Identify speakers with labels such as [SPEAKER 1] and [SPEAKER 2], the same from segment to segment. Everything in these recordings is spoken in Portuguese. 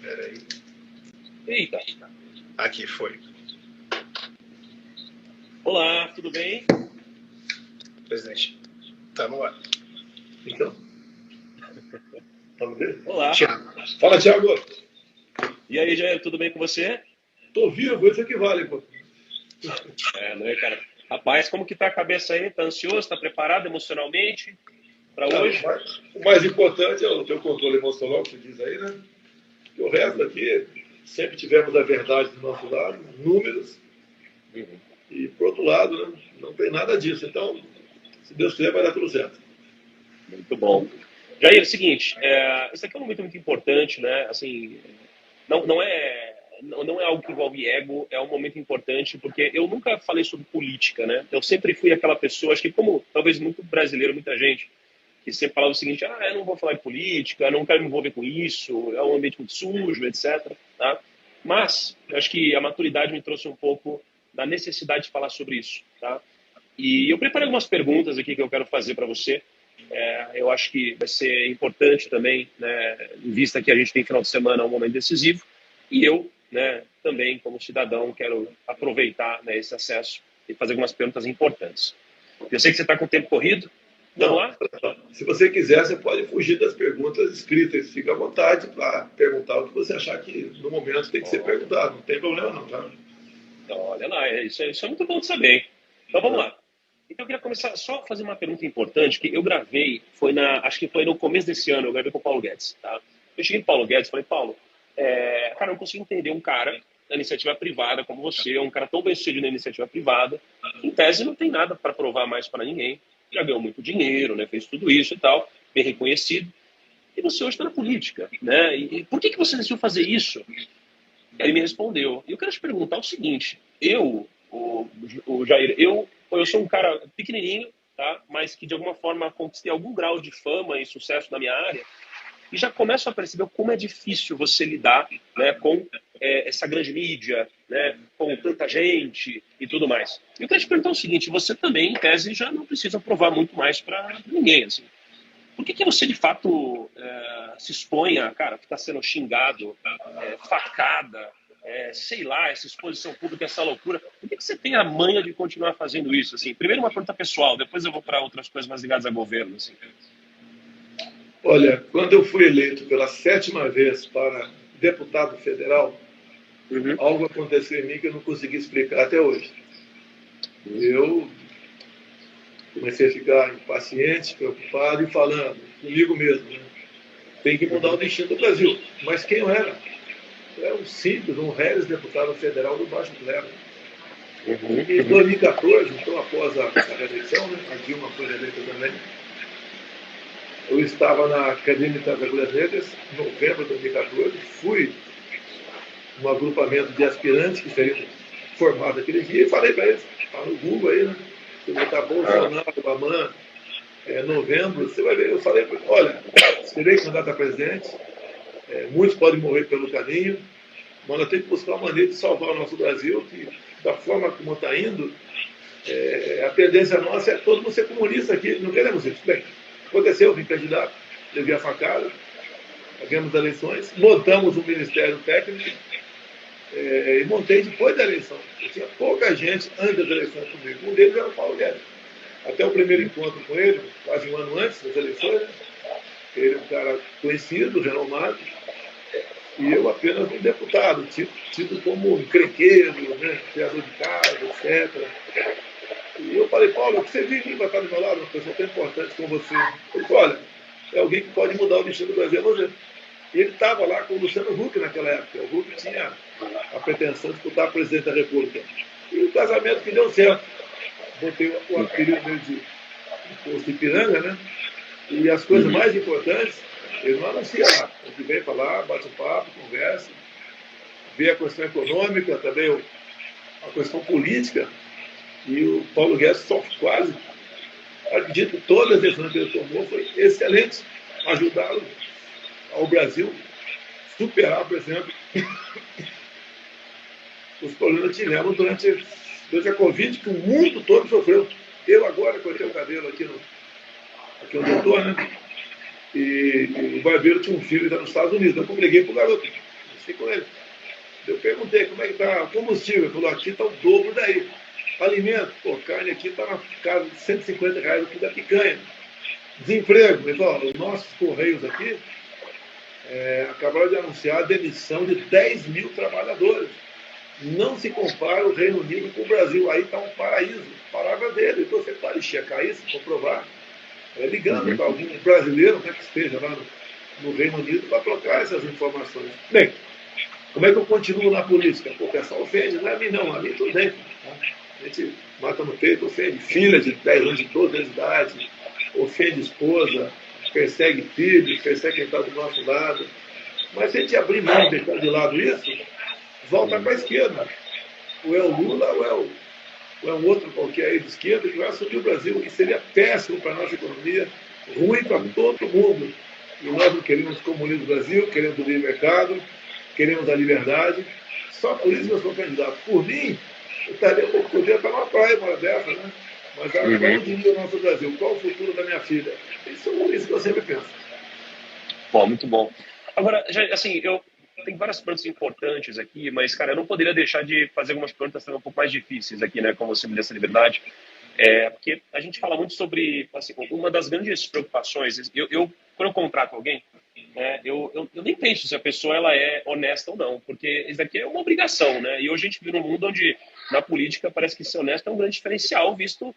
[SPEAKER 1] Peraí.
[SPEAKER 2] Eita.
[SPEAKER 1] Aqui foi.
[SPEAKER 2] Olá, tudo bem?
[SPEAKER 1] Presidente, tá no ar. Então. Vamos ver?
[SPEAKER 2] Olá.
[SPEAKER 1] Tiago. Fala, Tiago.
[SPEAKER 2] E aí, Jair, tudo bem com você?
[SPEAKER 1] Tô vivo, isso que vale, pô.
[SPEAKER 2] Não é, cara? Rapaz, como que tá a cabeça aí? Tá ansioso? Tá preparado emocionalmente para hoje?
[SPEAKER 1] O mais importante é o teu controle emocional, que você diz aí, né? E o resto aqui, sempre tivemos a verdade do nosso lado, números, e por outro lado, né, não tem nada disso. Então, se Deus quiser, vai dar tudo certo.
[SPEAKER 2] Muito bom. Jair, é o seguinte, esse aqui é um momento muito importante, né? Assim, não é algo que envolve ego, é um momento importante, porque eu nunca falei sobre política, né? Eu sempre fui aquela pessoa, acho que como talvez muito brasileiro, muita gente, que sempre falava o seguinte: eu não vou falar de política, eu não quero me envolver com isso, é um ambiente muito sujo, etc. Tá? Mas eu acho que a maturidade me trouxe um pouco da necessidade de falar sobre isso. Tá? E eu preparei algumas perguntas aqui que eu quero fazer para você. Eu acho que vai ser importante também, né, em vista que a gente tem final de semana um momento decisivo. E eu, né, também, como cidadão, quero aproveitar, né, esse acesso e fazer algumas perguntas importantes. Eu sei que você está com o tempo corrido. Vamos lá?
[SPEAKER 1] Se você quiser, você pode fugir das perguntas escritas. Fica à vontade para perguntar o que você achar que no momento tem que ser perguntado. Não tem problema não, tá?
[SPEAKER 2] Olha lá, isso é muito bom de saber. Então vamos lá. Então eu queria começar só a fazer uma pergunta importante que eu gravei, acho que foi no começo desse ano, eu gravei com o Paulo Guedes. Tá? Eu cheguei no Paulo Guedes e falei: Paulo, cara, eu não consigo entender um cara da iniciativa privada como você, um cara tão bem-sucedido na iniciativa privada, que em tese não tem nada para provar mais para ninguém, já ganhou muito dinheiro, né, fez tudo isso e tal, bem reconhecido, e você hoje está na política, né? E por que você decidiu fazer isso? Ele me respondeu. E eu quero te perguntar o seguinte: o Jair, eu sou um cara pequenininho, tá? Mas que de alguma forma conquistei algum grau de fama e sucesso na minha área, e já começo a perceber como é difícil você lidar, né, com essa grande mídia, né, com tanta gente e tudo mais. Eu quero te perguntar o seguinte: você também, em tese, já não precisa provar muito mais para ninguém, assim. Por que você, de fato, se expõe a, cara, ficar sendo xingado, facada, sei lá, essa exposição pública, essa loucura? Por que você tem a manha de continuar fazendo isso? Assim? Primeiro uma pergunta pessoal, depois eu vou para outras coisas mais ligadas a governo. Assim.
[SPEAKER 1] Olha, quando eu fui eleito pela 7ª vez para deputado federal, algo aconteceu em mim que eu não consegui explicar até hoje. Eu comecei a ficar impaciente, preocupado e falando comigo mesmo, né? Tem que mudar o destino do Brasil. Mas quem eu era? Eu era um simples, um reles deputado federal do Baixo Clero. Em 2014, então após a reeleição, né, a Dilma foi reeleita também, eu estava na Academia das Agulhas Negras, em novembro de 2014, fui um agrupamento de aspirantes que seriam formados aquele dia e falei para eles: tá no Google aí, né? Se botar Bolsonaro, Obama, novembro, você vai ver. Eu falei: olha, serei candidato a presidente, muitos podem morrer pelo caminho, mas nós temos que buscar uma maneira de salvar o nosso Brasil, que da forma como está indo, a tendência nossa é todo mundo ser comunista aqui, não queremos isso. Bem, aconteceu, vim candidato, levei a facada, ganhamos as eleições, montamos um ministério técnico, e montei depois da eleição. Eu tinha pouca gente antes das eleições comigo. Um deles era o Paulo Guedes. Até o primeiro encontro com ele, quase um ano antes das eleições, né? Ele é um cara conhecido, renomado, e eu apenas um deputado, tido como encrenqueiro, né? Criador de casa, etc. E eu falei: Paulo, o que você vive em mim vai estar do meu lado, uma pessoa tão importante como você? Ele falou: olha, é alguém que pode mudar o destino do Brasil, vamos ver. E ele estava lá com o Luciano Huck naquela época. O Huck tinha a pretensão de disputar a presidente da República. E o casamento que deu certo. Botei o apelido dele de Posto Ipiranga, né? E as coisas mais importantes, ele não anuncia lá. Ele vem falar, bate um papo, conversa, vê a questão econômica, também a questão política. E o Paulo Guedes sofre quase. Acredito que todas as decisões que ele tomou foi excelente. Ajudá-lo ao Brasil superar, por exemplo, os problemas que tivemos durante a Covid, que o mundo todo sofreu. Eu agora cortei o cabelo aqui onde eu estou, né? E o barbeiro tinha um filho que está nos Estados Unidos. Então, eu liguei para o garoto, disse com ele. Eu perguntei como é que está o combustível. Ele falou, aqui está o dobro daí. Alimento, pô, carne aqui está na casa de R$ 150 o quilo da picanha. Desemprego, ele falou, os nossos Correios aqui acabaram de anunciar a demissão de 10 mil trabalhadores. Não se compara o Reino Unido com o Brasil. Aí está um paraíso. Palavra dele. Então você pode checar isso, comprovar. Ligando para algum brasileiro que esteja lá no Reino Unido para trocar essas informações. Bem, como é que eu continuo na política? Pô, o pessoal ofende, não é a mim não, a mim tudo bem. A gente mata no peito, ofende filha de 10 anos, de 12 anos de idade, ofende esposa, persegue filhos, persegue quem está do nosso lado. Mas se a gente abrir mão de deixar de lado isso, volta para a esquerda. Ou é o Lula, ou é um outro qualquer aí de esquerda que vai assumir o Brasil. E seria péssimo para a nossa economia, ruim para todo mundo. E nós não queremos comunismo no Brasil, queremos o livre mercado, queremos a liberdade. Só por isso que eu sou candidato. Por mim, eu poderia estar numa praia, uma dessa, né? Mas qual diria o nosso Brasil? Qual o futuro da minha filha? Isso que eu sempre penso.
[SPEAKER 2] Bom, muito bom. Agora, já, assim, eu tenho várias perguntas importantes aqui, mas, cara, eu não poderia deixar de fazer algumas perguntas também um pouco mais difíceis aqui, né, com você me dessa liberdade. Porque a gente fala muito sobre, assim, uma das grandes preocupações, quando eu contrato alguém, eu nem penso se a pessoa ela é honesta ou não, porque isso daqui é uma obrigação, né? E hoje a gente vive num mundo onde, na política, parece que ser honesto é um grande diferencial, visto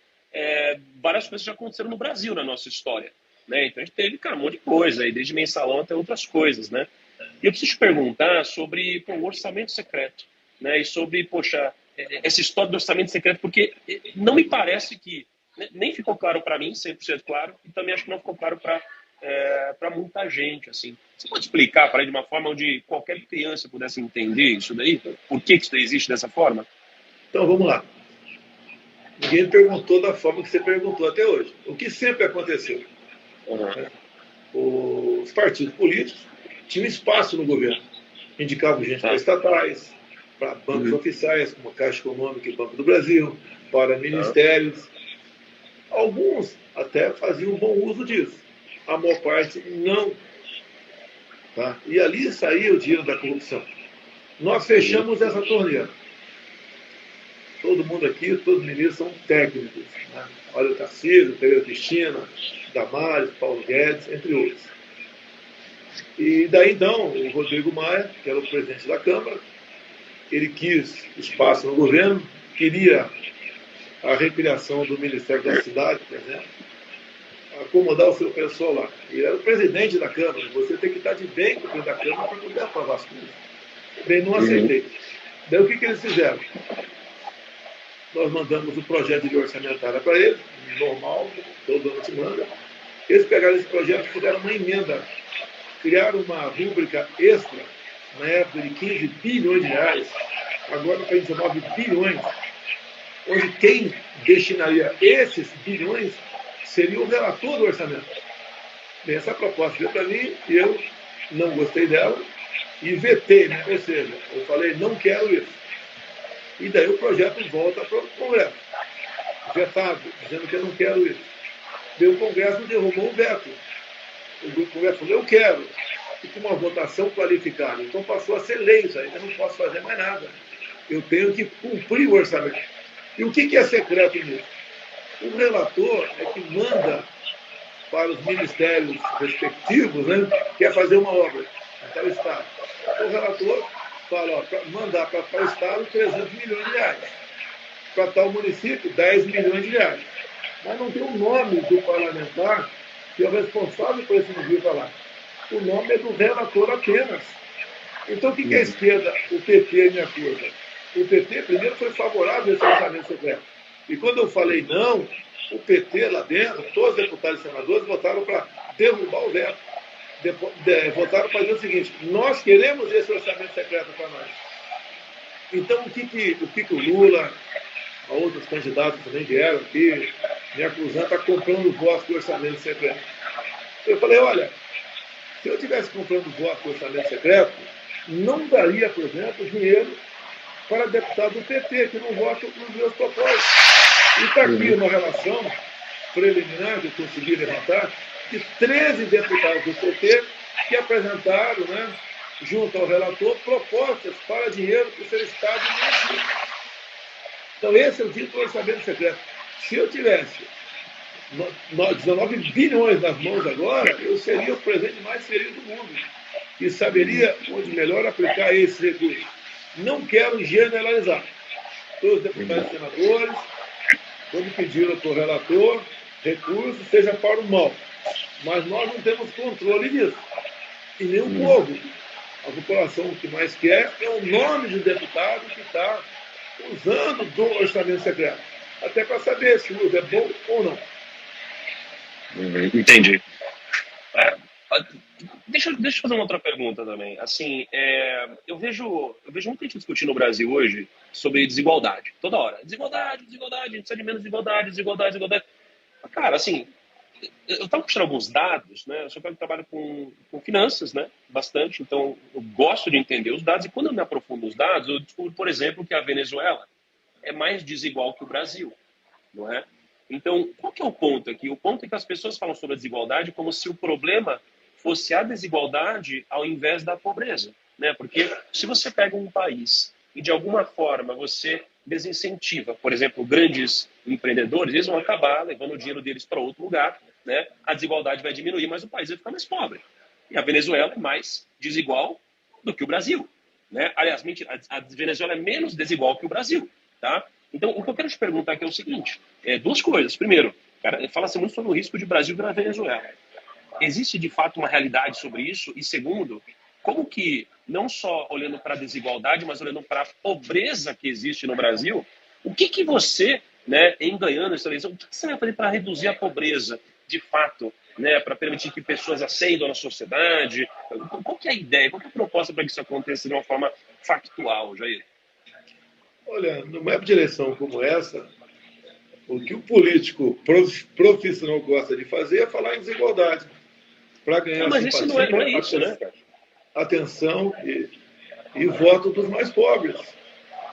[SPEAKER 2] várias coisas já aconteceram no Brasil, na nossa história, né? Então a gente teve, cara, um monte de coisa, aí, desde mensalão até outras coisas, né? E eu preciso te perguntar sobre o orçamento secreto, né? E sobre, poxa, essa história do orçamento secreto, porque não me parece que, nem ficou claro para mim, 100% claro, e também acho que não ficou claro para muita gente, assim. Você pode explicar para ele de uma forma onde qualquer criança pudesse entender isso daí? Por que isso existe dessa forma?
[SPEAKER 1] Então, vamos lá. Ninguém perguntou da forma que você perguntou até hoje. O que sempre aconteceu? Os partidos políticos tinham espaço no governo. Indicavam gente para estatais, para bancos oficiais, como a Caixa Econômica e Banco do Brasil, para ministérios. Alguns até faziam bom uso disso. A maior parte não. Tá? E ali saía o dinheiro da corrupção. Nós fechamos essa torneira. Todo mundo aqui, todos os ministros são técnicos. Né? Olha o Tarcísio, Pereira Cristina, Damares, Paulo Guedes, entre outros. E daí então, o Rodrigo Maia, que era o presidente da Câmara, ele quis espaço no governo, queria a recriação do Ministério da Cidade, por exemplo, acomodar o seu pessoal lá. Ele era o presidente da Câmara, você tem que estar de bem com o presidente da Câmara para poder aprovar as coisas. Bem, não aceitei. Daí o que eles fizeram? Nós mandamos o projeto de orçamentária para eles, normal, todo ano se manda. Eles pegaram esse projeto e fizeram uma emenda, criaram uma rúbrica extra, na época de 15 bilhões de reais, agora para 19 bilhões, onde quem destinaria esses bilhões seria o relator do orçamento. Bem, essa proposta veio para mim, eu não gostei dela e vetei, né? Ou seja, eu falei, não quero isso. E daí o projeto volta para o Congresso, vetado, dizendo que eu não quero isso. Daí o Congresso derrubou o veto. O Congresso falou, eu quero. E com uma votação qualificada. Então passou a ser lei isso aí, eu não posso fazer mais nada. Eu tenho que cumprir o orçamento. E o que é secreto nisso? O relator é que manda para os ministérios respectivos, né, quer fazer uma obra para o Estado. O relator fala, mandar para o Estado 300 milhões de reais. Para tal município, 10 milhões de reais. Mas não tem o nome do parlamentar que é o responsável por esse envio para lá. O nome é do relator apenas. Então, o que é a esquerda, o PT me acusa? O PT, primeiro, foi favorável a esse orçamento secreto. E quando eu falei não, o PT lá dentro, todos os deputados e senadores votaram para derrubar o veto. Votaram para dizer o seguinte, nós queremos esse orçamento secreto para nós. Então, o que o Lula, a outros candidatos também vieram aqui, me acusando, está comprando votos do orçamento secreto. Eu falei, olha, se eu estivesse comprando votos do orçamento secreto, não daria, por exemplo, dinheiro para deputado do PT, que não votam nos meus propósitos. E está aqui uma relação preliminar que eu consegui levantar, de 13 deputados do PT que apresentaram, né, junto ao relator, propostas para dinheiro para o seu Estado e município. Então, esse é o dito orçamento secreto. Se eu tivesse 19 bilhões nas mãos agora, eu seria o presidente mais feliz do mundo e saberia onde melhor aplicar esses recursos. Não quero generalizar. Todos os deputados e senadores, quando pediram para o relator recursos, seja para o mal. Mas nós não temos controle disso. E nem o povo. A população que mais quer é o nome do deputado que está usando do orçamento secreto. Até para saber se o uso é bom ou não.
[SPEAKER 2] Entendi. Deixa eu fazer uma outra pergunta também. Assim, eu vejo muita gente discutindo no Brasil hoje sobre desigualdade. Toda hora. Desigualdade, a gente precisa de menos desigualdade. Cara, assim, eu estava puxando alguns dados, né? Eu sou um cara que trabalha com finanças, né? Bastante. Então, eu gosto de entender os dados. E quando eu me aprofundo nos dados, eu descubro, por exemplo, que a Venezuela é mais desigual que o Brasil, não é? Então, qual que é o ponto aqui? O ponto é que as pessoas falam sobre a desigualdade como se o problema fosse a desigualdade ao invés da pobreza, né? Porque se você pega um país e de alguma forma você desincentiva, por exemplo, grandes empreendedores, eles vão acabar levando o dinheiro deles para outro lugar, né? A desigualdade vai diminuir, mas o país vai ficar mais pobre. E a Venezuela é mais desigual do que o Brasil, né? Aliás, mentira, a Venezuela é menos desigual que o Brasil, tá? Então, o que eu quero te perguntar aqui é o seguinte, duas coisas. Primeiro, cara, fala-se muito sobre o risco de Brasil virar Venezuela. Existe, de fato, uma realidade sobre isso? E segundo, como que, não só olhando para a desigualdade, mas olhando para a pobreza que existe no Brasil, o que você, né, em ganhando essa eleição, o que você vai fazer para reduzir a pobreza, de fato, né, para permitir que pessoas ascendam na sociedade? Qual que é a ideia, qual que é a proposta para que isso aconteça de uma forma factual, Jair?
[SPEAKER 1] Olha, numa época de eleição como essa, o que o político profissional gosta de fazer é falar em desigualdade, para ganhar
[SPEAKER 2] Mas isso
[SPEAKER 1] simpatia,
[SPEAKER 2] não é isso, né?
[SPEAKER 1] atenção e voto dos mais pobres.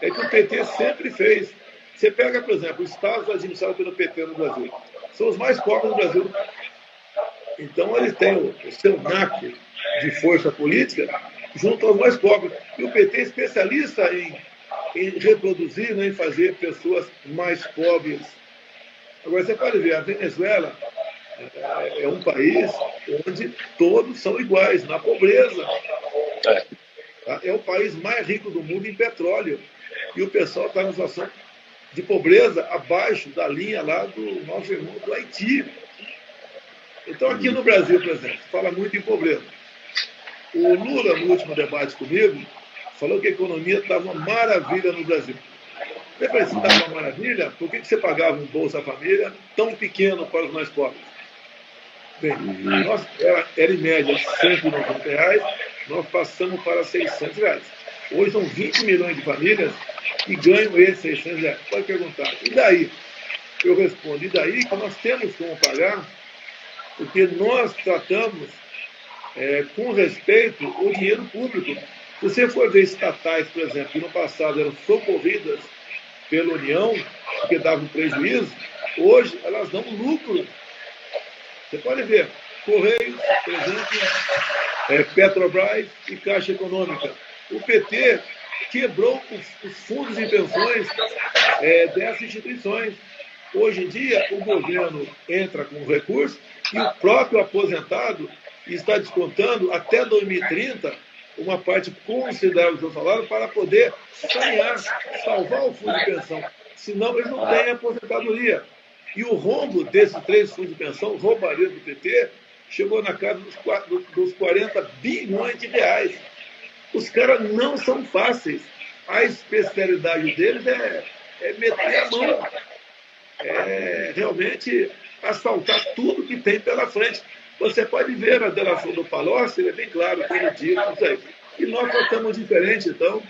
[SPEAKER 1] É que o PT sempre fez. Você pega, por exemplo, os estados administrados pelo PT no Brasil. São os mais pobres do Brasil. Então, eles têm o seu naco de força política junto aos mais pobres. E o PT é especialista em reproduzir, né, em fazer pessoas mais pobres. Agora, você pode ver, a Venezuela é um país onde todos são iguais, na pobreza. É o país mais rico do mundo em petróleo. E o pessoal está numa situação de pobreza abaixo da linha lá do nosso irmão do Haiti. Então, aqui no Brasil, por exemplo, fala muito em pobreza. O Lula, no último debate comigo, falou que a economia estava uma maravilha no Brasil. Eu falei, se estava uma maravilha, por que você pagava um Bolsa Família tão pequeno para os mais pobres? Bem, nós, era em média R$ 190, nós passamos para R$ 600. Hoje são 20 milhões de famílias que ganham esses R$ 600. Pode perguntar, e daí? Eu respondo, e daí que nós temos como pagar, porque nós tratamos com respeito o dinheiro público. Se você for ver estatais, por exemplo, que no passado eram socorridas pela União, porque davam prejuízo, hoje elas dão lucro. Você pode ver, Correios, por exemplo, Petrobras e Caixa Econômica. O PT quebrou os fundos de pensões dessas instituições. Hoje em dia, o governo entra com recursos e o próprio aposentado está descontando até 2030 uma parte considerável do seu salário para poder sanear, salvar o fundo de pensão. Senão, eles não têm aposentadoria. E o rombo desses 3 fundos de pensão, roubaria do PT, chegou na casa dos 40 bilhões de reais. Os caras não são fáceis. A especialidade deles é meter a mão. Realmente assaltar tudo que tem pela frente. Você pode ver a delação do Palocci, ele é bem claro, todo dia, isso aí. E nós tratamos diferente, então,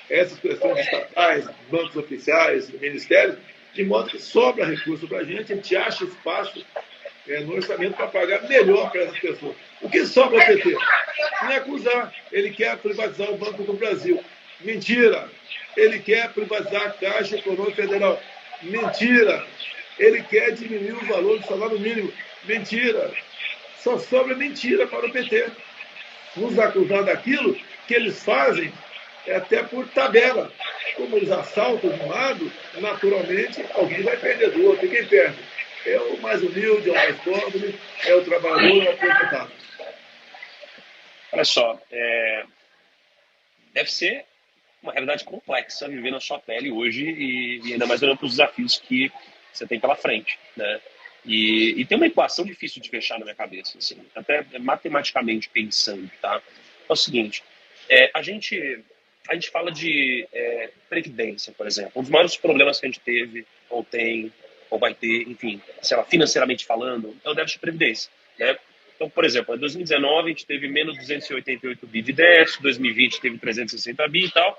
[SPEAKER 1] essas questões estatais, bancos oficiais, ministérios, de modo que sobra recurso para a gente acha espaço no orçamento para pagar melhor para essas pessoas. O que sobra ao PT? Não é acusar. Ele quer privatizar o Banco do Brasil. Mentira. Ele quer privatizar a Caixa Econômica Federal. Mentira. Ele quer diminuir o valor do salário mínimo. Mentira. só sobra mentira para o PT. Nos acusar daquilo que eles fazem até por tabela. Como eles assaltam de um lado, naturalmente alguém vai perder do outro. E quem perde? É o mais humilde, é o mais pobre, é o trabalhador, é o aposentado.
[SPEAKER 2] Olha só, deve ser uma realidade complexa viver na sua pele hoje e ainda mais olhando para os desafios que você tem pela frente, né? E tem uma equação difícil de fechar na minha cabeça, assim, até matematicamente pensando, tá? É o seguinte, a gente fala de previdência, por exemplo. Um dos maiores problemas que a gente teve, ou tem, ou vai ter, enfim, sei lá, financeiramente falando, é o déficit de previdência, né? Então, por exemplo, em 2019 a gente teve menos 288 bi de déficit, 2020 teve 360 bi e tal.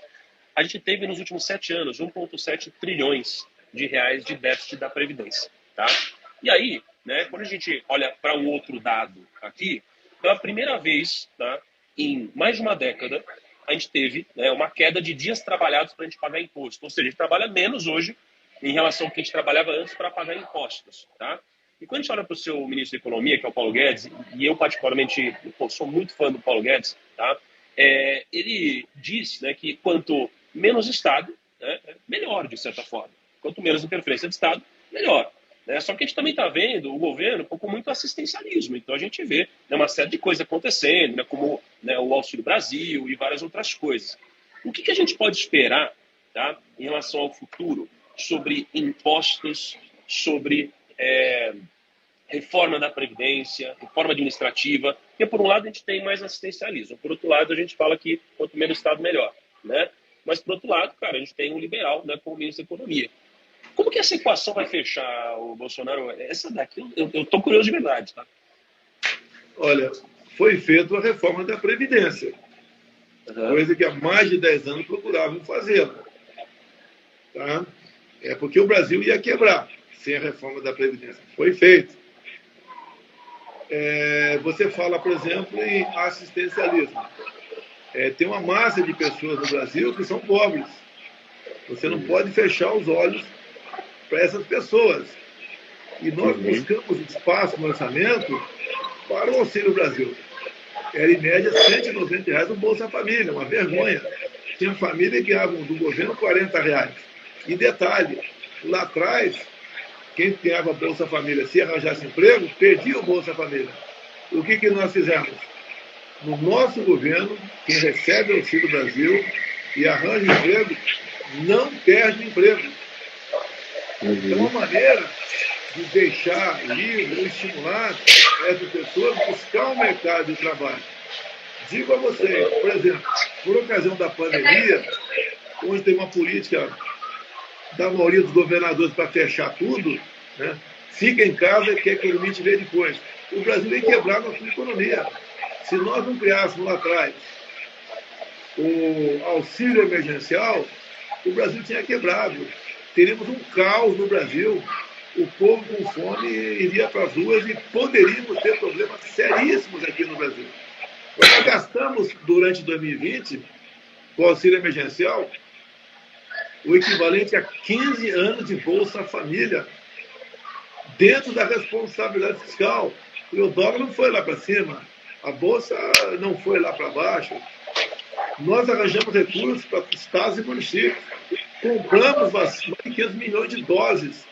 [SPEAKER 2] A gente teve nos últimos 7 anos 1,7 trilhões de reais de déficit da Previdência. Tá? E aí, né, quando a gente olha para um outro dado aqui, pela primeira vez, tá, em mais de uma década, a gente teve, né, uma queda de dias trabalhados para a gente pagar imposto. Ou seja, a gente trabalha menos hoje em relação ao que a gente trabalhava antes para pagar impostos. Tá? E quando a gente olha para o seu ministro da Economia, que é o Paulo Guedes, e eu particularmente sou muito fã do Paulo Guedes, tá? Ele diz, né, que quanto menos Estado, né, melhor, de certa forma. Quanto menos interferência de Estado, melhor. Né? Só que a gente também está vendo o governo com muito assistencialismo. Então a gente vê, né, uma série de coisas acontecendo, né, como, né, o Auxílio Brasil e várias outras coisas. O que a gente pode esperar, tá, em relação ao futuro sobre impostos, sobre reforma da Previdência, reforma administrativa? Porque, por um lado, a gente tem mais assistencialismo. Por outro lado, a gente fala que quanto menos Estado, melhor. Né? Mas, por outro lado, cara, a gente tem um liberal, né, como ministro da Economia. Como que essa equação vai fechar, o Bolsonaro? Essa daqui, eu tô curioso de verdade, tá?
[SPEAKER 1] Olha, foi feita a reforma da Previdência, coisa que há mais de 10 anos procuravam fazer. Tá? É porque o Brasil ia quebrar sem a reforma da Previdência. Foi feito. Você fala, por exemplo, em assistencialismo. Tem uma massa de pessoas no Brasil que são pobres. Você não pode fechar os olhos para essas pessoas. E nós buscamos espaço no orçamento para o Auxílio Brasil. Era, em média, R$190 no Bolsa Família, uma vergonha. Tinha família que ganhava do governo R$40. E detalhe, lá atrás, quem ganhava Bolsa Família, se arranjasse emprego, perdia o Bolsa Família. O que nós fizemos? No nosso governo, quem recebe o Auxílio Brasil e arranja emprego, não perde emprego. É uma maneira de deixar livre ou estimular essas pessoas a buscar um mercado de trabalho. Digo a vocês, por exemplo, por ocasião da pandemia, onde tem uma política da maioria dos governadores para fechar tudo, né? Fica em casa que a economia te vê depois. O Brasil ia quebrar a nossa economia. Se nós não criássemos lá atrás o auxílio emergencial, o Brasil tinha quebrado. Teríamos um caos no Brasil. O povo com fome iria para as ruas e poderíamos ter problemas seríssimos aqui no Brasil. Nós gastamos, durante 2020, com o auxílio emergencial, o equivalente a 15 anos de Bolsa Família, dentro da responsabilidade fiscal. E o dólar não foi lá para cima, a Bolsa não foi lá para baixo. Nós arranjamos recursos para estados e municípios, compramos mais de 500 milhões de doses,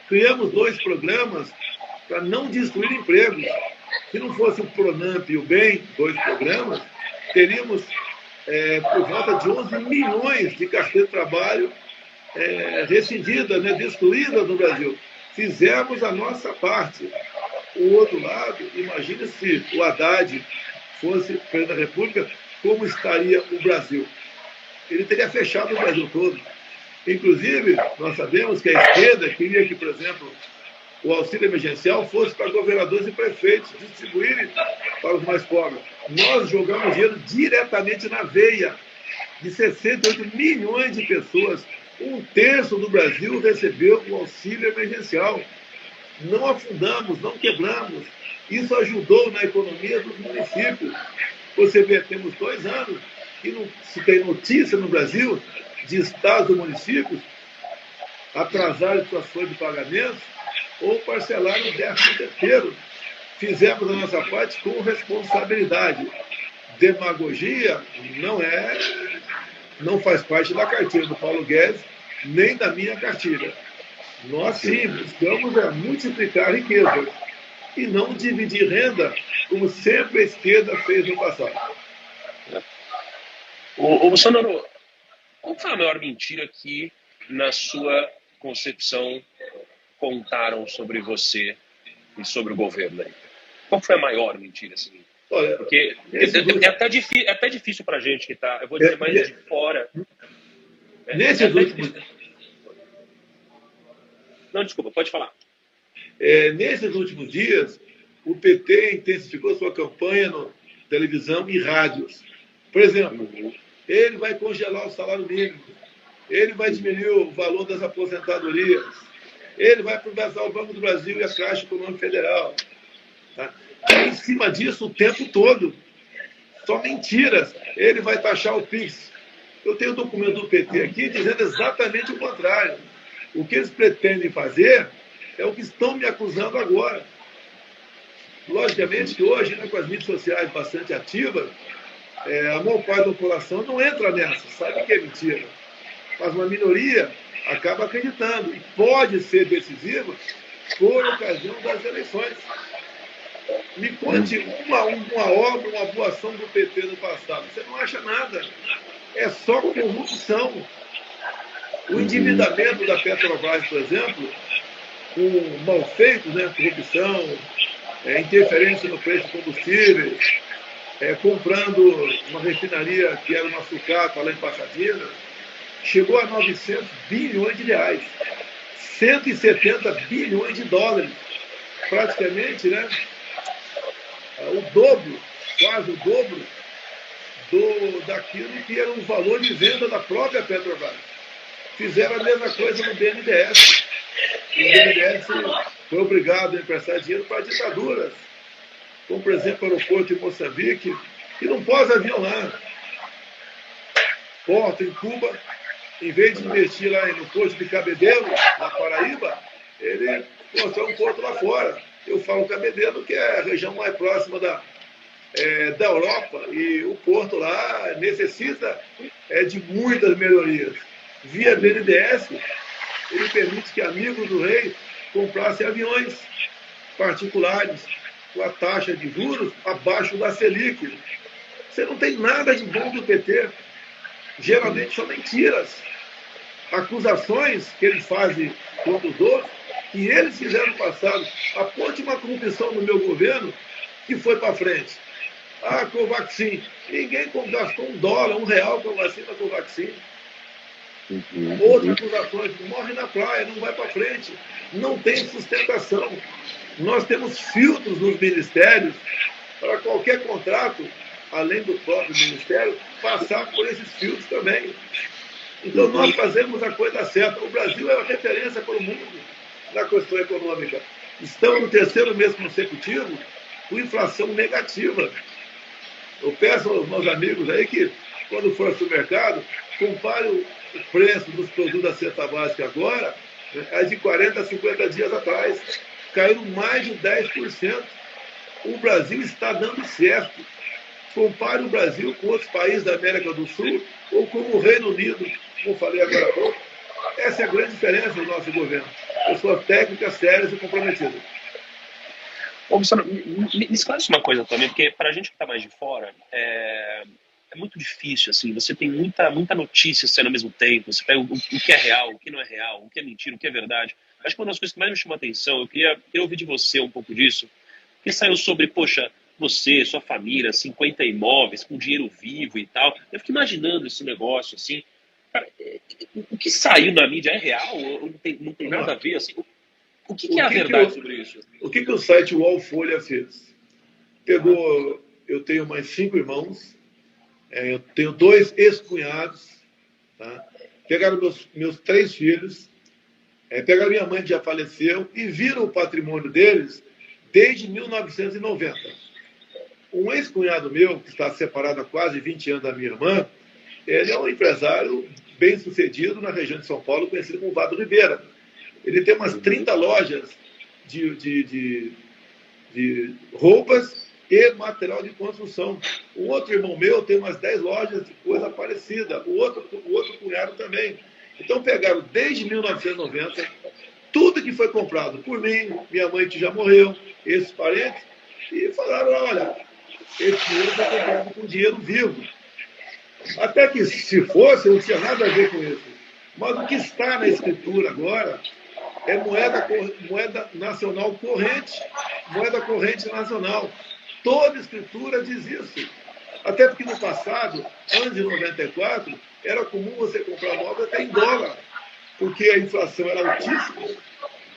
[SPEAKER 1] criamos 2 programas para não destruir empregos. Se não fosse o Pronamp e o BEM, 2 programas, teríamos por volta de 11 milhões de carteiras de trabalho rescindidas, né, destruídas no Brasil. Fizemos a nossa parte. O outro lado, imagine se o Haddad fosse presidente da República, como estaria o Brasil? Ele teria fechado o Brasil todo. Inclusive, nós sabemos que a esquerda queria que, por exemplo, o auxílio emergencial fosse para governadores e prefeitos distribuírem para os mais pobres. Nós jogamos dinheiro diretamente na veia de 68 milhões de pessoas. 1/3 do Brasil recebeu o auxílio emergencial. Não afundamos, não quebramos. Isso ajudou na economia dos municípios. Você vê, temos 2 anos que não se tem notícia no Brasil de estados ou municípios atrasarem suas folhas de pagamento ou parcelaram o 13º. fizemos a nossa parte com responsabilidade. Demagogia não faz parte da cartilha do Paulo Guedes, nem da minha cartilha. Nós sim buscamos multiplicar a riqueza e não dividir renda, como sempre a esquerda fez no passado.
[SPEAKER 2] O Bolsonaro, qual foi a maior mentira que, na sua concepção, contaram sobre você e sobre o governo? Qual foi a maior mentira? Assim?
[SPEAKER 1] Olha,
[SPEAKER 2] porque é até difícil para a gente que está, eu vou dizer mais de fora. Não, desculpa, pode falar.
[SPEAKER 1] Nesses últimos dias, o PT intensificou sua campanha na televisão e rádios. Por exemplo, ele vai congelar o salário mínimo, ele vai diminuir o valor das aposentadorias, ele vai privatizar o Banco do Brasil e a Caixa Econômica Federal. Tá? Em cima disso o tempo todo. Só mentiras. Ele vai taxar o PIX. Eu tenho o documento do PT aqui dizendo exatamente o contrário. O que eles pretendem fazer é o que estão me acusando agora. Logicamente que hoje, com as mídias sociais bastante ativas, a maior parte da população não entra nessa, sabe que é mentira. Mas uma minoria acaba acreditando e pode ser decisiva por ocasião das eleições. Me conte uma obra, uma boa ação do PT no passado. Você não acha nada. É só corrupção. O endividamento da Petrobras, por exemplo, com malfeitos, corrupção, interferência no preço de combustíveis, comprando uma refinaria que era uma sucata lá em Pasadena, chegou a 900 bilhões de reais, 170 bilhões de dólares, praticamente, o dobro, quase o dobro daquilo que era o valor de venda da própria Petrobras. Fizeram a mesma coisa no BNDES. O BNDES foi obrigado a emprestar dinheiro para ditaduras, como, por exemplo, o aeroporto de Moçambique, que não pôs avião lá. Porto, em Cuba, em vez de investir lá no porto de Cabedelo, na Paraíba, ele construiu um porto lá fora. Eu falo Cabedelo, que é a região mais próxima da Europa, e o porto lá necessita de muitas melhorias. Via BNDES, ele permite que amigos do rei comprassem aviões particulares com a taxa de juros abaixo da Selic. Você não tem nada de bom do PT. Geralmente são mentiras. Acusações que eles fazem contra os outros, que eles fizeram no passado. Aponte uma corrupção no meu governo que foi para frente. Covaxin. Ninguém gastou $1, R$1 com a vacina Covaxin. Outras acusações, morre na praia, não vai para frente. Não tem sustentação. Nós temos filtros nos ministérios para qualquer contrato, além do próprio ministério, passar por esses filtros também. Então nós fazemos a coisa certa. O Brasil é uma referência para o mundo na questão econômica. Estamos no 3º mês consecutivo com inflação negativa. Eu peço aos meus amigos aí que, quando for ao supermercado, compare o preço dos produtos da cesta básica agora, de 40 a 50 dias atrás. Caíram mais de 10%. O Brasil está dando certo. Compare o Brasil com outros países da América do Sul ou com o Reino Unido, como falei agora há pouco. Essa é a grande diferença do nosso governo. Pessoas técnicas, sérias e comprometidas.
[SPEAKER 2] Ô, me esclarece uma coisa também, porque para a gente que está mais de fora, é muito difícil, assim, você tem muita notícia sendo ao mesmo tempo, você pega o que é real, o que não é real, o que é mentira, o que é verdade. Acho que uma das coisas que mais me chamou a atenção, eu queria ouvir de você um pouco disso, que saiu sobre, poxa, você, sua família, 50 imóveis, com dinheiro vivo e tal. Eu fico imaginando esse negócio, assim, cara, o que saiu na mídia é real? Ou não tem nada a ver, assim? O que é a verdade sobre isso?
[SPEAKER 1] O que o site UOL Folha fez? Pegou, eu tenho mais 5 irmãos, eu tenho 2 ex-cunhados, tá? Pegaram meus 3 filhos, pegaram minha mãe que já faleceu e viram o patrimônio deles desde 1990. Um ex-cunhado meu, que está separado há quase 20 anos da minha irmã, ele é um empresário bem-sucedido na região de São Paulo, conhecido como Vado Ribeira. Ele tem umas 30 lojas de de roupas e material de construção. Um outro irmão meu tem umas 10 lojas de coisa parecida, o outro cunhado também. Então pegaram desde 1990 tudo que foi comprado por mim, minha mãe que já morreu, esses parentes, e falaram, olha, esse dinheiro foi comprado com dinheiro vivo. Até que, se fosse, não tinha nada a ver com isso. Mas o que está na escritura agora é moeda nacional corrente, moeda corrente nacional. Toda escritura diz isso. Até porque no passado, antes de 94, era comum você comprar moeda até em dólar, porque a inflação era altíssima,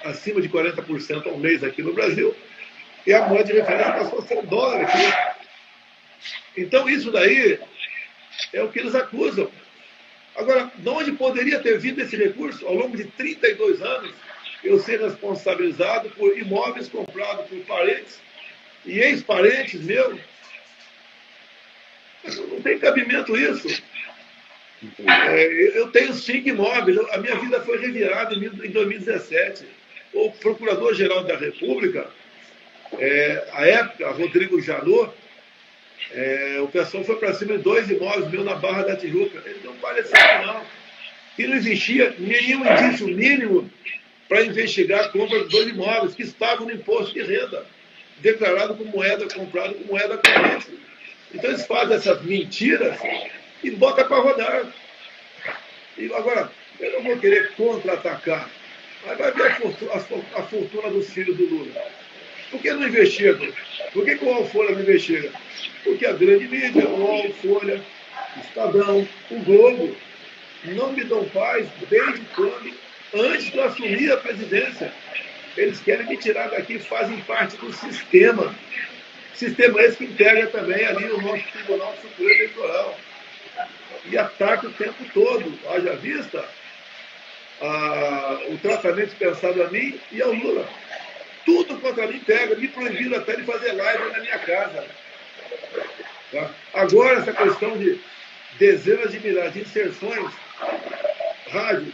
[SPEAKER 1] acima de 40% ao mês aqui no Brasil, e a moeda de referência passou a ser dólar aqui. Então isso daí é o que eles acusam. Agora, de onde poderia ter vindo esse recurso? Ao longo de 32 anos, eu ser responsabilizado por imóveis comprados por parentes e ex-parentes meus. Não tem cabimento isso. Eu tenho 5 imóveis, a minha vida foi revirada em 2017. O Procurador-Geral da República, à época, Rodrigo Janot, o pessoal foi para cima de 2 imóveis meus na Barra da Tijuca. Ele não pareceu não. E não existia nenhum indício mínimo para investigar a compra de 2 imóveis que estavam no imposto de renda, declarado como moeda, comprado como moeda corrente. Então eles fazem essas mentiras e botam para rodar. E agora, eu não vou querer contra-atacar, mas vai ver a fortuna dos filhos do Lula. Por que não investigam? Por que o UOL Folha não investiga? Porque a grande mídia, o UOL, Folha, o Estadão, o Globo, não me dão paz desde quando, antes de eu assumir a presidência. Eles querem me tirar daqui, fazem parte do sistema. Sistema esse que integra também ali o nosso Tribunal Superior Eleitoral. E ataca o tempo todo. Haja vista o tratamento pensado a mim e ao Lula. Tudo contra mim pega. Me proibiram até de fazer live na minha casa. Tá? Agora, essa questão de dezenas de milhares de inserções, rádio,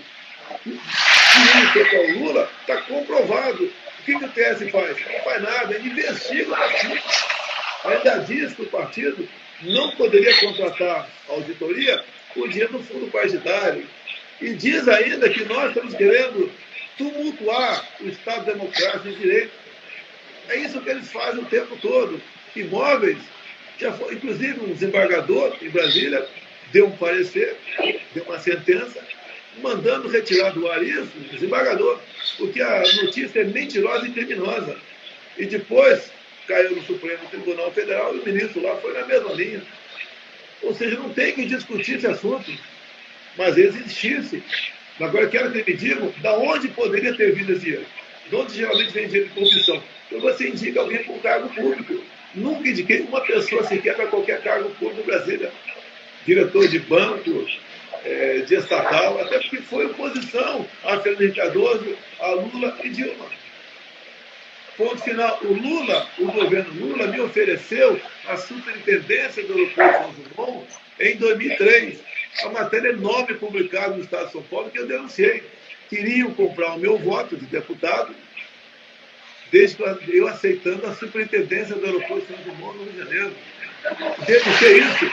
[SPEAKER 1] que o Lula, está comprovado. O que o TS faz? Não faz nada, ele investiga o partido. Ainda diz que o partido não poderia contratar a auditoria com dinheiro do fundo partidário. E diz ainda que nós estamos querendo tumultuar o Estado Democrático de Direito. É isso que eles fazem o tempo todo. Imóveis, já foi, inclusive um desembargador em Brasília deu um parecer, deu uma sentença, mandando retirar do ar isso, o desembargador, porque a notícia é mentirosa e criminosa. E depois caiu no Supremo Tribunal Federal e o ministro lá foi na mesma linha. Ou seja, não tem que discutir esse assunto, mas eles insistem. Agora, quero que me digam de onde poderia ter vindo esse dinheiro. De onde geralmente vem dinheiro de corrupção? Então você indica alguém para um cargo público. Nunca indiquei uma pessoa sequer para qualquer cargo público no Brasil. Diretor de banco, de estatal, até porque foi oposição a Fernando Henrique Cardoso, a Lula e Dilma. Ponto final. O governo Lula me ofereceu a superintendência do aeroporto São João em 2003. A matéria enorme publicada no Estado de São Paulo que eu denunciei. Queriam comprar o meu voto de deputado, desde que eu aceitando a superintendência do aeroporto São João no Rio de Janeiro. Denunciei isso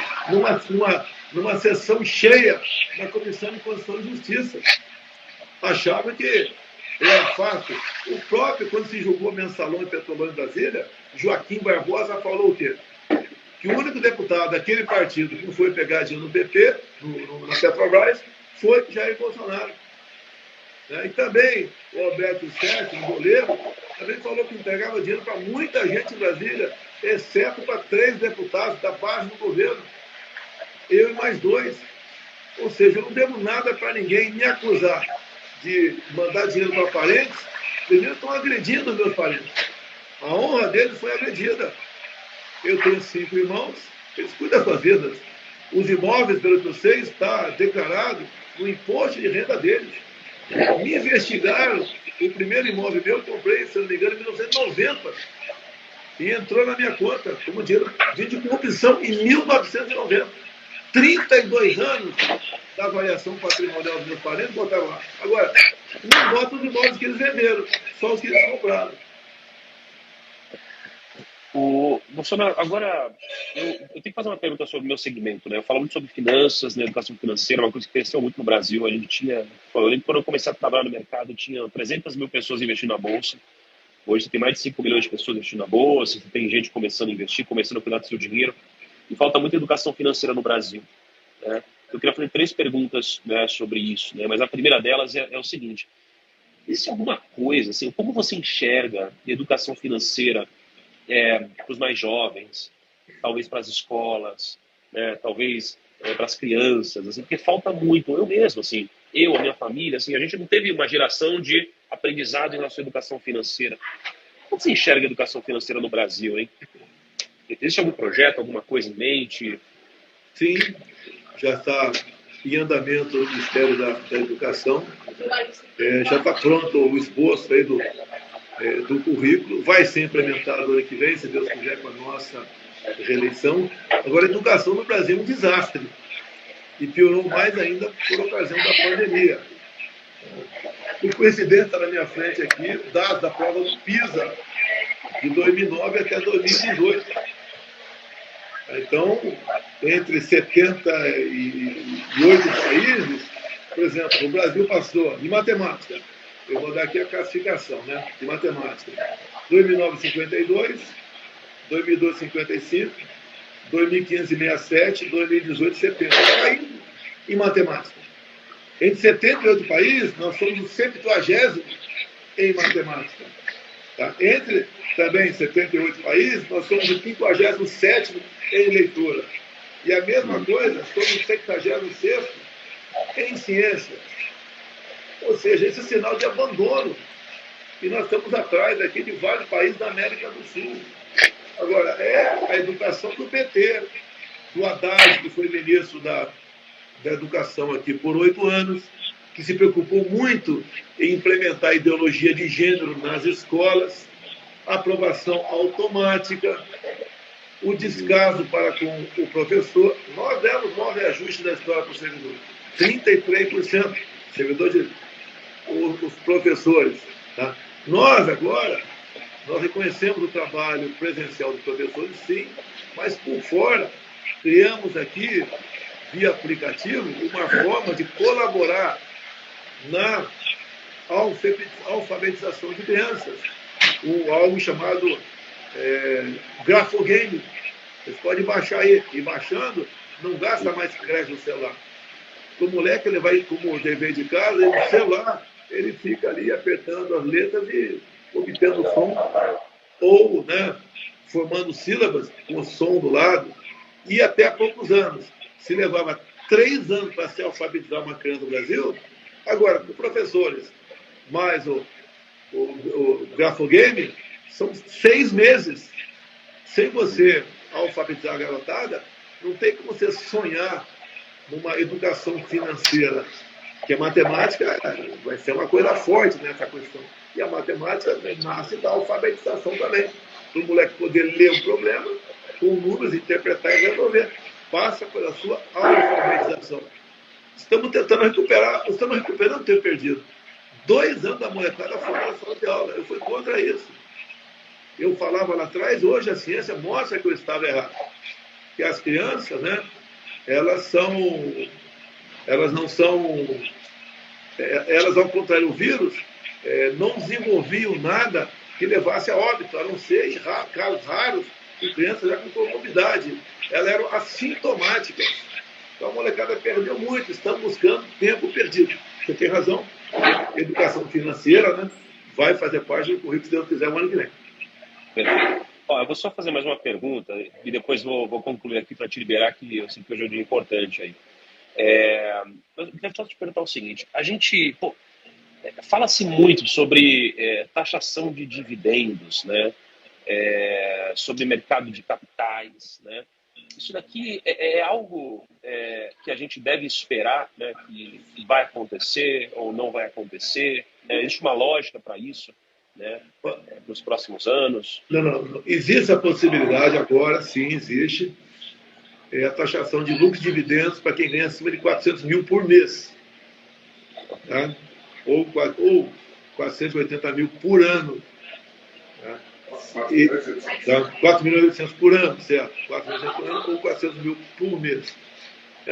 [SPEAKER 1] numa sessão cheia da Comissão de Constituição e Justiça. Achava que era fácil. O próprio, quando se julgou Mensalão e Petrolão em Brasília, Joaquim Barbosa falou o quê? Que o único deputado daquele partido que não foi pegar dinheiro no BP, na Petrobras, foi Jair Bolsonaro. E também o Alberto Sérgio, o goleiro, também falou que entregava dinheiro para muita gente em Brasília, exceto para 3 deputados da base do governo. Eu e mais 2. Ou seja, eu não devo nada para ninguém. Me acusar de mandar dinheiro para parentes, primeiro estão agredindo meus parentes. A honra deles foi agredida. Eu tenho 5 irmãos, eles cuidam das suas vidas. Os imóveis, pelo que eu sei, está declarado no imposto de renda deles. Me investigaram, o primeiro imóvel meu eu comprei, se não me engano, em 1990. E entrou na minha conta como dinheiro de corrupção em 1990. 32 anos da variação patrimonial dos meus parentes, botaram lá. Agora, não botam os imóveis que eles venderam, só os que eles compraram.
[SPEAKER 2] Bolsonaro, agora eu tenho que fazer uma pergunta sobre o meu segmento, né? Eu falo muito sobre finanças, né, educação financeira, uma coisa que cresceu muito no Brasil. A gente tinha, eu lembro quando eu comecei a trabalhar no mercado, tinha 300 mil pessoas investindo na bolsa. Hoje você tem mais de 5 milhões de pessoas investindo na bolsa, você tem gente começando a investir, começando a cuidar do seu dinheiro. E falta muita educação financeira no Brasil, né? Eu queria fazer 3 perguntas, né, sobre isso, né? Mas a primeira delas é o seguinte: existe alguma coisa, assim, como você enxerga a educação financeira para os mais jovens, talvez para as escolas, né, talvez para as crianças, assim, porque falta muito. Eu mesmo, assim, a minha família, assim, a gente não teve uma geração de aprendizado em relação à educação financeira. Como você enxerga a educação financeira no Brasil, hein? Existe algum projeto, alguma coisa em mente?
[SPEAKER 1] Sim, já está em andamento o Ministério da Educação, já está pronto o esboço aí do currículo, vai ser implementado ano que vem, se Deus quiser, com a nossa reeleição. Agora, a educação no Brasil é um desastre, e piorou mais ainda por ocasião da pandemia. Por coincidência, está na minha frente aqui, dados da prova do PISA, de 2009 até 2018. Então, entre 78 países, por exemplo, o Brasil passou, em matemática, eu vou dar aqui a classificação, né, de matemática, 2009, 52, 2012, 55, 2015, 67, 2018, 70. Caindo em matemática. Entre 78 países, nós somos o 70º em matemática. Tá? Entre também 78 países, nós somos o 57º em leitura. E a mesma coisa, somos o 76º em ciência. Ou seja, esse é sinal de abandono. E nós estamos atrás aqui de vários países da América do Sul. Agora, é a educação do PT, do Haddad, que foi ministro da Educação aqui por 8 anos, que se preocupou muito em implementar a ideologia de gênero nas escolas, a aprovação automática, o descaso para com o professor. Nós demos 9 ajustes da escola para o servidor. 33%, os professores. Tá? Nós, agora, nós reconhecemos o trabalho presencial dos professores, sim, mas por fora, criamos aqui, via aplicativo, uma forma de colaborar na alfabetização de crianças. Algo chamado grafogame. Vocês podem baixar aí. E baixando, não gasta mais crédito no celular. O moleque, ele vai, como dever de casa, no celular, ele fica ali apertando as letras e obtendo som, ou, né, formando sílabas com o som do lado. E até há poucos anos, se levava 3 anos para se alfabetizar uma criança no Brasil, agora, com professores, mais o grafogame, são 6 meses. Sem você alfabetizar a garotada, não tem como você sonhar numa educação financeira, porque a matemática vai ser uma coisa forte nessa questão. E a matemática nasce da alfabetização também, para o moleque poder ler um problema, com números, interpretar e resolver. Passa pela sua alfabetização. Estamos tentando recuperar, estamos recuperando o tempo perdido. 2 anos da molecada fora da sala de aula. Eu fui contra isso. Eu falava lá atrás, hoje a ciência mostra que eu estava errado. Que as crianças, né, elas não são, elas, ao contrário, o vírus, não desenvolviam nada que levasse a óbito, a não ser em casos raros, de crianças já com comorbidade. Elas eram assintomáticas. Então a molecada perdeu muito, estamos buscando tempo perdido. Você tem razão, educação financeira, né, vai fazer parte do currículo, se Deus quiser, o ano que vem.
[SPEAKER 2] Perfeito. Ó, eu vou só fazer mais uma pergunta e depois vou concluir aqui para te liberar, que eu sei que hoje é um dia importante aí. Eu quero só te perguntar o seguinte: a gente, fala-se muito sobre taxação de dividendos, né? Sobre mercado de capitais, né? Isso daqui é algo que a gente deve esperar, né, que vai acontecer ou não vai acontecer? Existe uma lógica para isso, né, nos próximos anos?
[SPEAKER 1] Não. Existe a possibilidade agora, sim, existe, a taxação de lucros e dividendos para quem ganha acima de 400 mil por mês. Tá? Ou 480 mil por ano. Tá? E, tá, 4.800.000 por ano, certo? 4.800.000 por ano ou 400.000 por mês.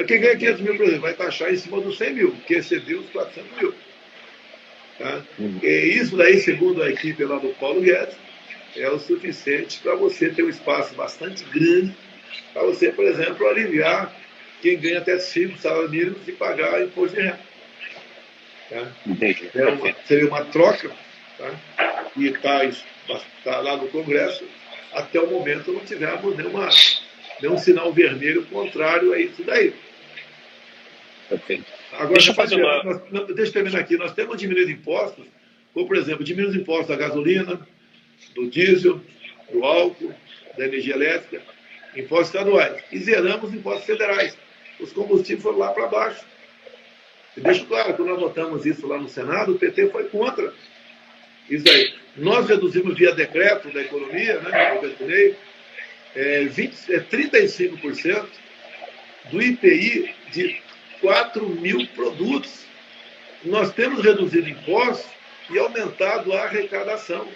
[SPEAKER 1] Quem ganha 500.000 por exemplo vai taxar em cima dos 100.000, que excedeu os 400.000. Tá? E isso daí, segundo a equipe lá do Paulo Guedes, é o suficiente para você ter um espaço bastante grande para você, por exemplo, aliviar quem ganha até 5 salários mínimos e pagar imposto de renda. Tá? Seria uma troca, tá? E está lá no Congresso. Até o momento não tivemos nenhum sinal vermelho contrário a isso daí.
[SPEAKER 2] Perfeito.
[SPEAKER 1] Agora, deixa eu terminar aqui. Nós temos diminuído impostos, como, por exemplo, diminuímos impostos da gasolina, do diesel, do álcool, da energia elétrica, impostos estaduais. E zeramos impostos federais. Os combustíveis foram lá para baixo. E deixo claro, quando nós votamos isso lá no Senado, o PT foi contra isso aí. Nós reduzimos via decreto da economia, né, eu definei, 35% do IPI de 4.000 produtos. Nós temos reduzido impostos e aumentado a arrecadação,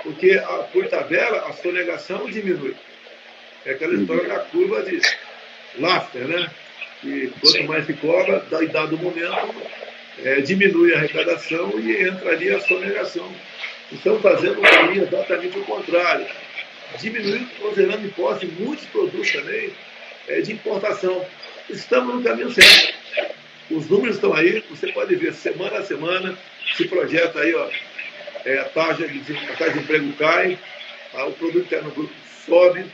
[SPEAKER 1] porque, por tabela, a sonegação diminui. É aquela história da curva de Laffer, né? E quanto mais se cobra, em dado momento, diminui a arrecadação e entra ali a sonegação. Estão fazendo um caminho exatamente o contrário. Diminuindo, considerando impostos em muitos produtos também, de importação. Estamos no caminho certo. Os números estão aí, você pode ver semana a semana, se projeta aí, ó, a taxa de emprego cai, o produto interno bruto sobe,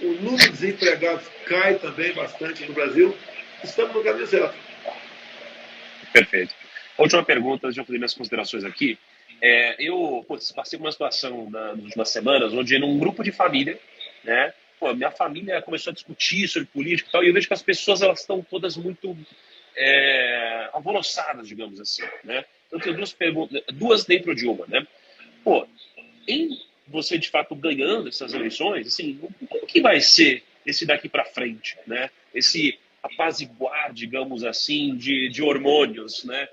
[SPEAKER 1] o número de desempregados cai também bastante no Brasil. Estamos no caminho certo.
[SPEAKER 2] Perfeito. Última pergunta, antes de eu fazer minhas considerações aqui. Eu passei por uma situação nas últimas semanas, onde num grupo de família, né, minha família começou a discutir sobre política e tal, e eu vejo que as pessoas elas estão todas muito alvoroçadas, digamos assim, né? Então, eu tenho duas perguntas, duas dentro de uma, né? Em você, de fato, ganhando essas eleições, assim, como que vai ser esse daqui para frente, né? Esse apaziguar, digamos assim, de hormônios, né?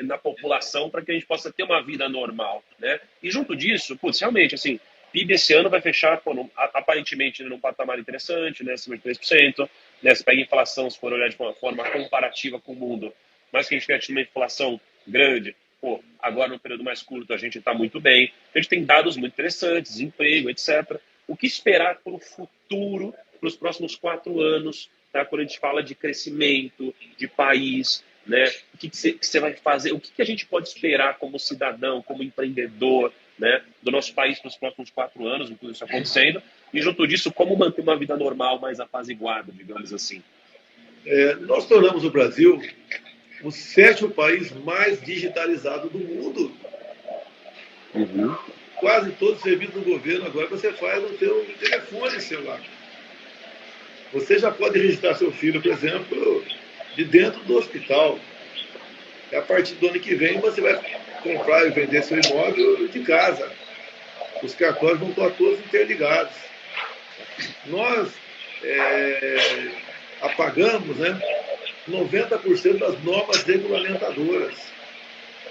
[SPEAKER 2] Na população para que a gente possa ter uma vida normal, né? E junto disso, realmente, assim, PIB esse ano vai fechar aparentemente num patamar interessante, né? Acima de 3%, né? Se pega a inflação, se for olhar de uma forma comparativa com o mundo, mas que a gente tenha tido uma inflação grande, agora no período mais curto a gente está muito bem, a gente tem dados muito interessantes, emprego, etc. O que esperar para o futuro, para os próximos 4 anos, tá? Quando a gente fala de crescimento, de país, né? O que você vai fazer? O que a gente pode esperar como cidadão, como empreendedor, né? Do nosso país para os próximos 4 anos, com tudo isso acontecendo, e junto disso, como manter uma vida normal, mais apaziguada, digamos assim.
[SPEAKER 1] Nós tornamos o Brasil o 7º país mais digitalizado do mundo. Quase todos os serviços do governo agora você faz no seu telefone celular. Você já pode registrar seu filho, por exemplo, de dentro do hospital. E a partir do ano que vem você vai comprar e vender seu imóvel de casa. Os cartórios vão estar todos interligados. Nós apagamos, né, 90% das normas regulamentadoras,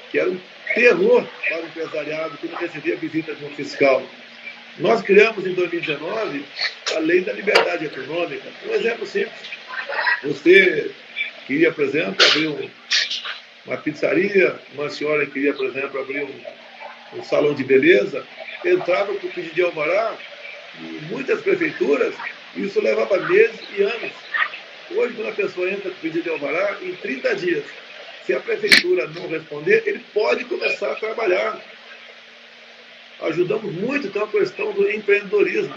[SPEAKER 1] que era um terror para o empresariado que não recebia visita de um fiscal. Nós criamos em 2019 a Lei da Liberdade Econômica. Um exemplo simples. Você queria, por exemplo, abrir uma pizzaria, uma senhora queria, por exemplo, abrir um salão de beleza, entrava com o pedido de alvará, em muitas prefeituras, isso levava meses e anos. Hoje, quando a pessoa entra com o pedido de alvará, em 30 dias, se a prefeitura não responder, ele pode começar a trabalhar. Ajudamos muito, então, a questão do empreendedorismo.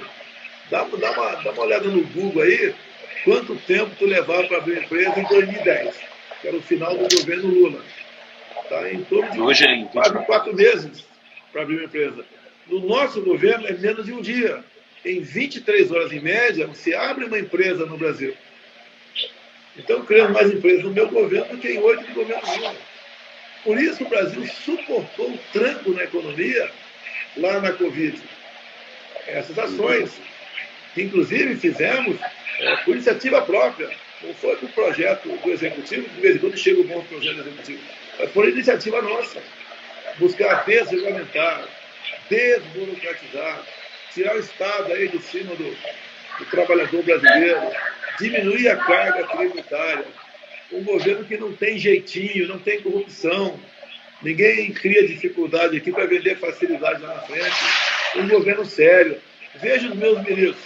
[SPEAKER 1] Dá uma olhada no Google aí, quanto tempo tu levava para abrir uma empresa em 2010, que era o final do governo Lula. Tá? Em torno de quase 4 meses para abrir uma empresa. No nosso governo, é menos de um dia. Em 23 horas, em média, você abre uma empresa no Brasil. Então, criamos mais empresas no meu governo do que em 8 do governo Lula. Por isso, o Brasil suportou o tranco na economia lá na Covid. Essas ações, que inclusive fizemos por iniciativa própria, não foi por projeto do Executivo, de vez em quando chega um bom projeto do Executivo, mas por iniciativa nossa. Buscar desregulamentar, desburocratizar, tirar o Estado aí de cima do trabalhador brasileiro, diminuir a carga tributária, um governo que não tem jeitinho, não tem corrupção, ninguém cria dificuldade aqui para vender facilidade lá na frente, um governo sério. Veja os meus ministros,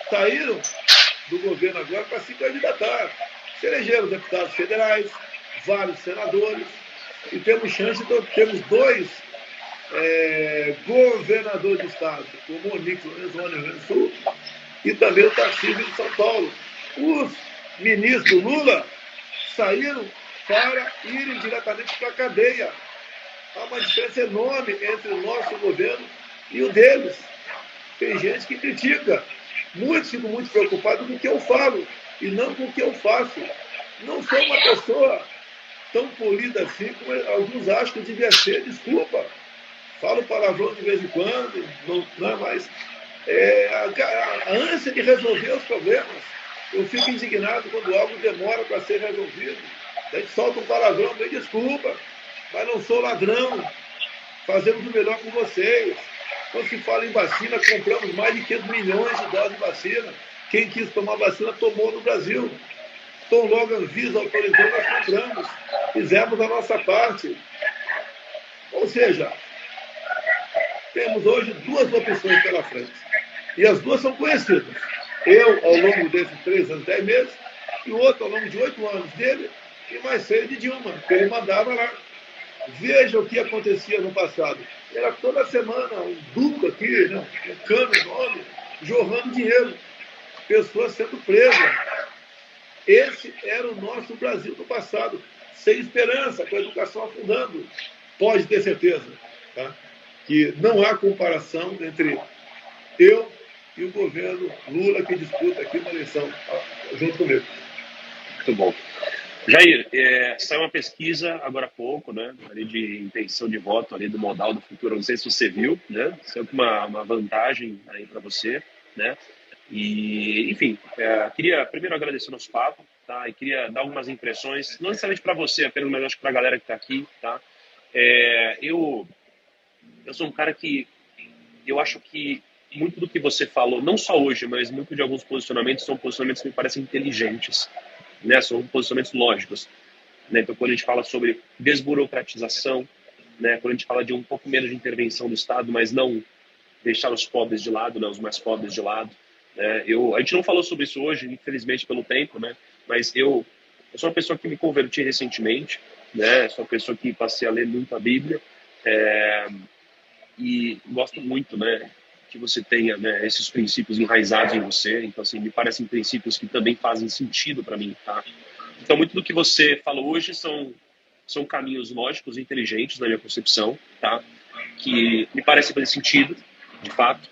[SPEAKER 1] saíram do governo agora para se candidatar, se elegeram deputados federais, vários senadores, e temos chance, então, temos dois governadores de estado, como o Onix Lorenzoni, no Rio Grande do Sul, e também o Tarcísio de São Paulo. Os ministros Lula saíram para irem diretamente para a cadeia. Há uma diferença enorme entre o nosso governo e o deles. Tem gente que critica. Muitos ficam muito preocupados com o que eu falo e não com o que eu faço. Não sou uma pessoa tão polida assim como alguns acham que eu devia ser. Desculpa. Falo palavrão de vez em quando, não é mais. A ânsia de resolver os problemas. Eu fico indignado quando algo demora para ser resolvido. A gente solta um palavrão, me desculpa, mas não sou ladrão. Fazemos o melhor com vocês. Quando se fala em vacina, compramos mais de 500 milhões de doses de vacina. Quem quis tomar vacina tomou no Brasil. Então, logo a Anvisa autorizou, nós compramos. Fizemos a nossa parte. Ou seja, temos hoje duas opções pela frente. E as duas são conhecidas. Eu, ao longo desses 3 anos, 10 meses, e o outro ao longo de 8 anos dele, e mais 6 de Dilma, que ele mandava lá. Veja o que acontecia no passado. Era toda semana um duto aqui, né, um cano enorme, jorrando dinheiro. Pessoas sendo presas. Esse era o nosso Brasil do passado. Sem esperança, com a educação afundando. Pode ter certeza, tá? Que não há comparação entre eu e o governo Lula que disputa aqui uma eleição junto comigo.
[SPEAKER 2] Muito bom. Jair, saiu uma pesquisa agora há pouco, né, ali de intenção de voto ali do Modal do Futuro, não sei se você viu, né, saiu com uma vantagem aí para você, né, e, enfim, queria primeiro agradecer o nosso papo, tá, e queria dar algumas impressões, não necessariamente para você apenas, mas acho que para a galera que está aqui, tá, eu sou um cara que, eu acho que muito do que você falou, não só hoje, mas muito de alguns posicionamentos, são posicionamentos que me parecem inteligentes, né, são posicionamentos lógicos, né? Então, quando a gente fala sobre desburocratização, né, quando a gente fala de um pouco menos de intervenção do Estado, mas não deixar os pobres de lado, né, os mais pobres de lado, né? A gente não falou sobre isso hoje, infelizmente pelo tempo, né, mas eu sou uma pessoa que me converti recentemente, né, sou uma pessoa que passei a ler muito a Bíblia, e gosto muito, né, que você tenha, né, esses princípios enraizados em você. Então, assim, me parecem princípios que também fazem sentido para mim, tá? Então, muito do que você falou hoje são caminhos lógicos e inteligentes na minha concepção, tá? Que me parece fazer sentido, de fato.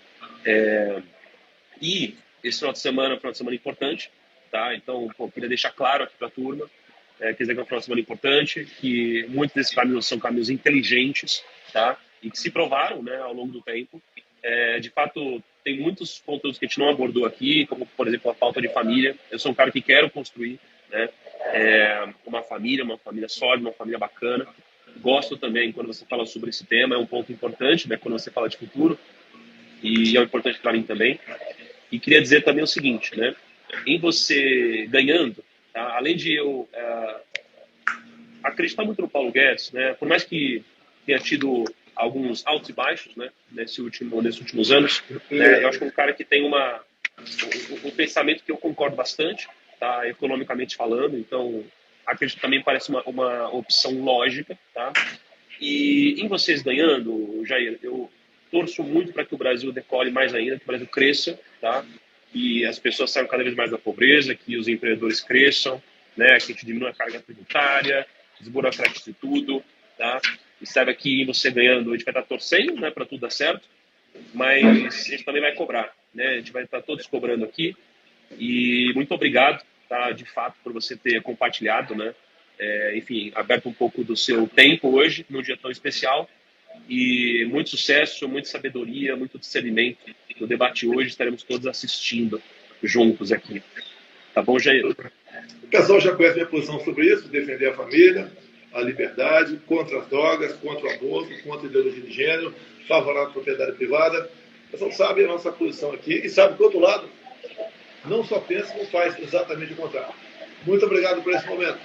[SPEAKER 2] E esse final de semana é um final de semana importante, tá? Então, pô, queria deixar claro aqui para a turma, quer dizer que é um final de semana importante, que muitos desses caminhos são caminhos inteligentes, tá? E que se provaram, né, ao longo do tempo. De fato, tem muitos conteúdos que a gente não abordou aqui, como, por exemplo, a pauta de família. Eu sou um cara que quero construir, né, uma família sólida, uma família bacana. Gosto também, quando você fala sobre esse tema, é um ponto importante, né, quando você fala de futuro, e é importante para mim também. E queria dizer também o seguinte, né, em você ganhando, tá, além de eu acreditar muito no Paulo Guedes, né, por mais que tenha tido alguns altos e baixos, né, nesses últimos anos, eu acho que é um cara que tem um pensamento que eu concordo bastante, tá, economicamente falando. Então, acredito que também parece uma opção lógica, tá? E em vocês ganhando, Jair, eu torço muito para que o Brasil decole mais ainda, que o Brasil cresça, tá? Que as pessoas saiam cada vez mais da pobreza, que os empreendedores cresçam, né? Que a gente diminua a carga tributária, desburocratize tudo, tá? E saiba que você ganhando, a gente vai estar torcendo, né, para tudo dar certo, mas a gente também vai cobrar, né? A gente vai estar todos cobrando aqui. E muito obrigado, tá, de fato, por você ter compartilhado, né? Enfim, aberto um pouco do seu tempo hoje, num dia tão especial. E muito sucesso, muita sabedoria, muito discernimento no debate hoje. Estaremos todos assistindo juntos aqui. Tá bom, Jair?
[SPEAKER 1] O pessoal já conhece a minha posição sobre isso: defender a família, a liberdade, contra as drogas, contra o aborto, contra a ideologia de gênero, favorável à propriedade privada. O pessoal sabe a nossa posição aqui e sabe que o outro lado não só pensa, como faz exatamente o contrário. Muito obrigado por esse momento.